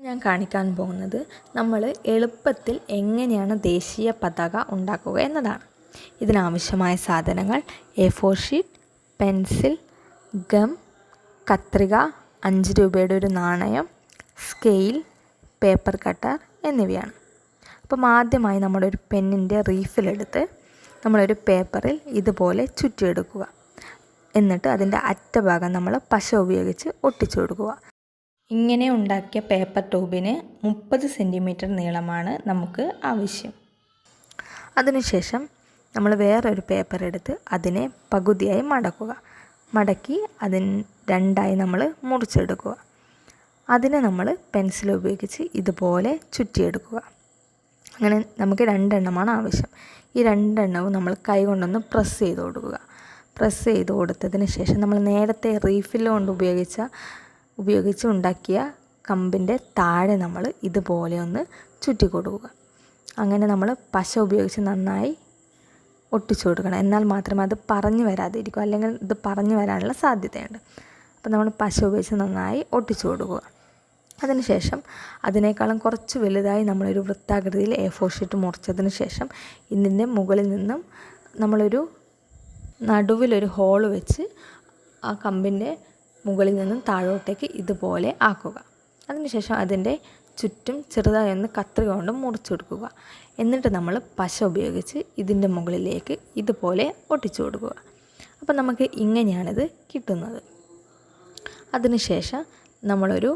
ഞാൻ കാണിക്കാൻ പോകുന്നത് നമ്മൾ എളുപ്പത്തിൽ എങ്ങനെയാണ് ദേശീയ പതാക ഉണ്ടാക്കുക എന്നതാണ്. ഇതിനാവശ്യമായ സാധനങ്ങൾ A4 ഷീറ്റ്, പെൻസിൽ, ഗം, കത്രിക, 5 രൂപയുടെ ഒരു നാണയം, സ്കെയിൽ, പേപ്പർ കട്ടർ എന്നിവയാണ്. അപ്പം ആദ്യമായി നമ്മളൊരു പെന്നിൻ്റെ റീഫിലെടുത്ത് നമ്മളൊരു പേപ്പറിൽ ഇതുപോലെ ചുറ്റിയെടുക്കുക. എന്നിട്ട് അതിൻ്റെ അറ്റഭാഗം നമ്മൾ പശ ഉപയോഗിച്ച് ഒട്ടിച്ചു കൊടുക്കുക. ഇങ്ങനെ ഉണ്ടാക്കിയ പേപ്പർ ട്യൂബിന് 30 സെൻറ്റിമീറ്റർ നീളമാണ് നമുക്ക് ആവശ്യം. അതിനുശേഷം നമ്മൾ വേറൊരു പേപ്പർ എടുത്ത് അതിനെ പകുതിയായി മടക്കി രണ്ടായി നമ്മൾ മുറിച്ചെടുക്കുക. അതിനെ നമ്മൾ പെൻസിൽ ഉപയോഗിച്ച് ഇതുപോലെ ചുറ്റിയെടുക്കുക. അങ്ങനെ നമുക്ക് 2 എണ്ണമാണ് ആവശ്യം. ഈ 2 എണ്ണവും നമ്മൾ കൈ കൊണ്ടൊന്ന് പ്രസ് ചെയ്ത് കൊടുത്തതിന് ശേഷം നമ്മൾ നേരത്തെ റീഫിൽ കൊണ്ട് ഉപയോഗിച്ച് ഉണ്ടാക്കിയ കമ്പിൻ്റെ താഴെ നമ്മൾ ഇതുപോലെ ഒന്ന് ചുറ്റി കൊടുക്കുക. അങ്ങനെ നമ്മൾ പശ ഉപയോഗിച്ച് നന്നായി ഒട്ടിച്ചു കൊടുക്കണം. എന്നാൽ മാത്രമേ അത് പറഞ്ഞു വരാതിരിക്കൂ, അല്ലെങ്കിൽ ഇത് പറഞ്ഞു വരാനുള്ള സാധ്യതയുണ്ട്. അപ്പോൾ നമ്മൾ പശ ഉപയോഗിച്ച് നന്നായി ഒട്ടിച്ചു കൊടുക്കുക. അതിനുശേഷം അതിനേക്കാളും കുറച്ച് വലുതായി നമ്മളൊരു വൃത്താകൃതിയിൽ A4 ഷീറ്റ് മുറിച്ചതിന് ശേഷം ഇതിൻ്റെ മുകളിൽ നിന്നും നമ്മളൊരു നടുവിലൊരു ഹോൾ വെച്ച് ആ കമ്പിൻ്റെ മുകളിൽ നിന്നും താഴോട്ടേക്ക് ഇതുപോലെ ആക്കുക. അതിനുശേഷം അതിൻ്റെ ചുറ്റും ചെറുതായി ഒന്ന് കത്രിക കൊണ്ട് മുറിച്ചു കൊടുക്കുക. എന്നിട്ട് നമ്മൾ പശ ഉപയോഗിച്ച് ഇതിൻ്റെ മുകളിലേക്ക് ഇതുപോലെ ഒട്ടിച്ചു കൊടുക്കുക. അപ്പോൾ നമുക്ക് ഇങ്ങനെയാണിത് കിട്ടുന്നത്. അതിനുശേഷം നമ്മളൊരു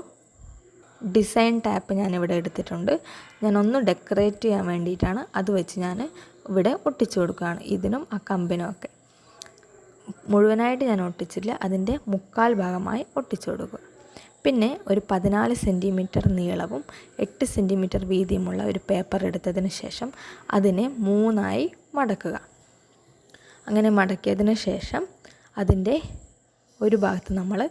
ഡിസൈൻ ടാപ്പ് ഞാനിവിടെ എടുത്തിട്ടുണ്ട്. ഞാനൊന്ന് ഡെക്കറേറ്റ് ചെയ്യാൻ വേണ്ടിയിട്ടാണ് അത് വെച്ച് ഞാൻ ഇവിടെ ഒട്ടിച്ചു കൊടുക്കുകയാണ്. ഇതിനും ആ കമ്പിനും ഒക്കെ മുഴുവനായിട്ട് ഞാൻ ഒട്ടിച്ചില്ല, അതിൻ്റെ 1/4 ഭാഗമായി ഒട്ടിച്ചു കൊടുക്കുക. പിന്നെ ഒരു 14 സെൻറ്റിമീറ്റർ നീളവും 8 സെൻറ്റിമീറ്റർ വീതിയുമുള്ള ഒരു പേപ്പർ എടുത്തതിന് ശേഷം അതിനെ 3ആയി മടക്കുക. അങ്ങനെ മടക്കിയതിന് ശേഷം അതിൻ്റെ ഒരു ഭാഗത്ത് നമ്മൾ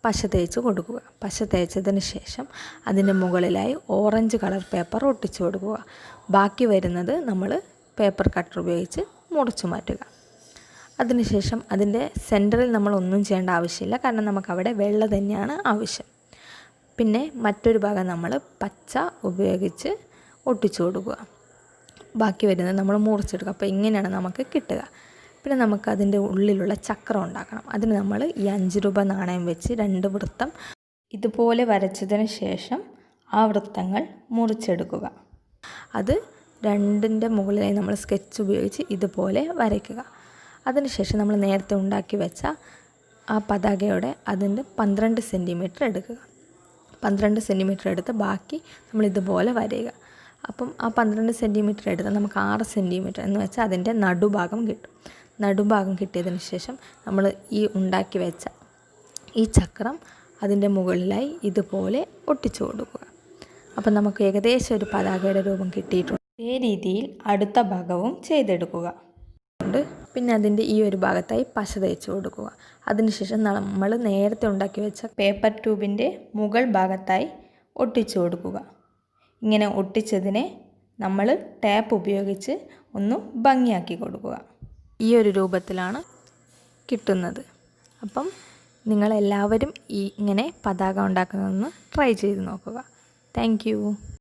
പശ തേച്ച് കൊടുക്കുക. പശ തേച്ചതിന് ശേഷം അതിൻ്റെ മുകളിലായി ഓറഞ്ച് കളർ പേപ്പർ ഒട്ടിച്ചു കൊടുക്കുക. ബാക്കി വരുന്നത് നമ്മൾ പേപ്പർ കട്ടർ ഉപയോഗിച്ച് മുറിച്ചു മാറ്റുക. അതിനുശേഷം അതിൻ്റെ സെൻറ്ററിൽ നമ്മൾ ഒന്നും ചെയ്യേണ്ട ആവശ്യമില്ല, കാരണം നമുക്കവിടെ വെള്ള തന്നെയാണ് ആവശ്യം. പിന്നെ മറ്റൊരു ഭാഗം നമ്മൾ പച്ച ഉപയോഗിച്ച് ഒട്ടിച്ചു കൊടുക്കുക. ബാക്കി വരുന്നത് നമ്മൾ മുറിച്ചെടുക്കുക. അപ്പോൾ ഇങ്ങനെയാണ് നമുക്ക് കിട്ടുക. പിന്നെ നമുക്ക് അതിൻ്റെ ഉള്ളിലുള്ള ചക്രം ഉണ്ടാക്കണം. അതിന് നമ്മൾ ഈ 5 രൂപ നാണയം വെച്ച് 2 വൃത്തം ഇതുപോലെ വരച്ചതിന് ശേഷം ആ വൃത്തങ്ങൾ മുറിച്ചെടുക്കുക. അത് 2ൻ്റെ മുകളിലായി നമ്മൾ സ്കെച്ച് ഉപയോഗിച്ച് ഇതുപോലെ വരയ്ക്കുക. അതിനുശേഷം നമ്മൾ നേരത്തെ ഉണ്ടാക്കി വെച്ച ആ പതാകയുടെ അതിൻ്റെ 12 സെൻറ്റിമീറ്റർ എടുക്കുക. 12 സെൻറ്റിമീറ്റർ എടുത്ത് ബാക്കി നമ്മൾ ഇതുപോലെ വരയുക. അപ്പം ആ 12 സെൻറ്റിമീറ്റർ എടുത്ത് നമുക്ക് 6 സെൻറ്റിമീറ്റർ എന്ന് വെച്ചാൽ അതിൻ്റെ നടുഭാഗം കിട്ടും. നടുഭാഗം കിട്ടിയതിന് ശേഷം നമ്മൾ ഈ ഉണ്ടാക്കി വെച്ച ഈ ചക്രം അതിൻ്റെ മുകളിലായി ഇതുപോലെ ഒട്ടിച്ചു കൊടുക്കുക. അപ്പം നമുക്ക് ഏകദേശം ഒരു പതാകയുടെ രൂപം കിട്ടിയിട്ടുണ്ട്. ഇതേ രീതിയിൽ അടുത്ത ഭാഗവും ചെയ്തെടുക്കുക. പിന്നെ അതിൻ്റെ ഈ ഒരു ഭാഗത്തായി പശ തേച്ച് കൊടുക്കുക. അതിനുശേഷം നമ്മൾ നേരത്തെ ഉണ്ടാക്കി വെച്ച പേപ്പർ ട്യൂബിൻ്റെ മുകൾ ഭാഗത്തായി ഒട്ടിച്ചു കൊടുക്കുക. ഇങ്ങനെ ഒട്ടിച്ചതിനെ നമ്മൾ ടാപ്പ് ഉപയോഗിച്ച് ഒന്ന് ഭംഗിയാക്കി കൊടുക്കുക. ഈ ഒരു രൂപത്തിലാണ് കിട്ടുന്നത്. അപ്പം നിങ്ങളെല്ലാവരും ഇങ്ങനെ പതാക ഉണ്ടാക്കുന്നതൊന്ന് ട്രൈ ചെയ്ത് നോക്കുക. താങ്ക്